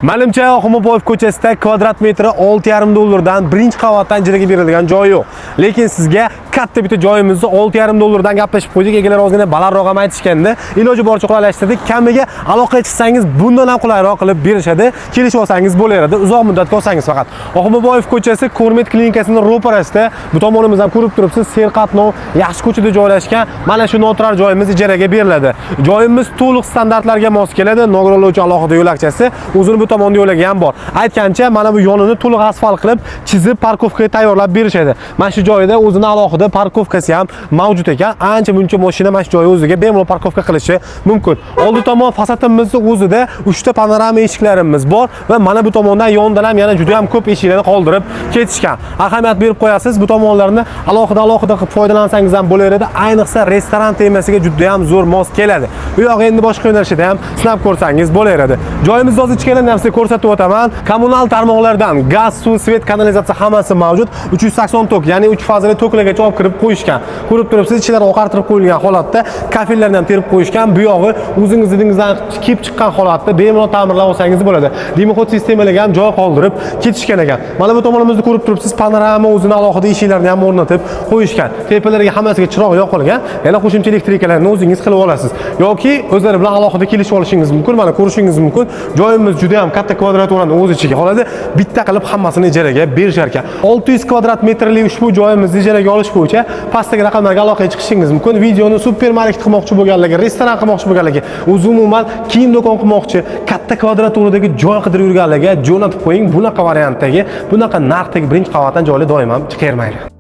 Menimcha Oximoboyev ko'chasida kvadrat metri 6,5 dollardan birinchi qavatdan ijaraga berilgan joy yo'q. Lekin sizga katta bitta joyimizni 6,5 dollardan gaplashib qo'ydik. Egalar ozgina balandroq ham aytishganda, iloji boricha qulaylashtirdik. Kamiga aloqa chiqsangiz bundan ham qulayroq qilib berishadi. Kelishib olsangiz bo'laveradi. Uzoq muddatga olsangiz faqat. Oximoboyev ko'chasi Ko'rmet klinikasining ro'parasida. Bu tomonimiz ham ko'rib turibsiz, serqatnov, yaxshi ko'chada joylashgan. Mana shu noturar joyimiz ijaraga beriladi. Joyimiz to'liq standartlarga mos keladi. Nogironlovchi alohida yo'lakchasi, uzun tomonda yo'lagi ham bor. Aytgancha, mana bu yonini to'liq asfalt qilib, chizib parkovkaga tayyorlab berishadi. Mana shu joyda o'zini alohida parkovkasi ham mavjud ekan. Ancha-muncha mashina mana shu joy o'ziga bemalol parkovka qilishi mumkin. Oldi tomon fasadimizning o'zida 3 ta panorama eshiklarimiz bor va mana bu tomondan yondan ham yana juda ham ko'p eshiklarni qoldirib ketishgan. Ahamiyat berib qo'yasiz. Bu tomonlarni alohida qilib foydalansangiz ham bo'laveradi. Ayniqsa restoran temasiga juda ham zo'r mos keladi. Bu yoq endi boshqa yo'nalishda ham sinab ko'rsangiz bo'laveradi. Joyimiz hozir ichkaridan ham ko'rsatib o'taman. Kommunal tarmoqlardan gaz, suv, svet, kanalizatsiya hammasi mavjud. 380 tok, ya'ni 3 fazali toklargacha olib kirib qo'yishgan. Ko'rib turibsiz, ichida oqartirib qo'yilgan holatda kafillarni ham terib qo'yishgan. Bu yog'i o'zingizdan kelib chiqqan holatda bemalol ta'mirlab olsangiz bo'ladi. Dimoxod sistemalarga ham joy qoldirib ketishgan ekan. Mana bu tomonimizni ko'rib turibsiz, panorama o'zini alohida eshiklarni ham o'rnatib qo'yishgan. Tepalariga hammasiga chiroq yoqilgan. Yana qo'shimcha elektrikalarni o'zingiz qilib olasiz. Yoki o'zlari bilan alohida kelishib olishingiz mumkin. Mana ko'rishingiz mumkin. Joyimiz juda ham katta kvadraturani o'z ichiga oladi. Bitta qilib hammasini ijaraga berishar ekan. 600 kvadrat metrli ushbu joyimizni ijaraga olish bo'yicha pastdagi raqamlarga aloqaga chiqishingiz mumkin. Videoni supermarket qilmoqchi bo'lganlarga, restoran qilmoqchi bo'lganlarga, o'zi umuman kiyim do'kon qilmoqchi, katta kvadraturadagi joy qidirib yurganlarga jo'natib qo'ying. Bunaqa variantdagi, bunaqa narxdagi birinchi qavatdan joylar doim ham chiqarmaydi.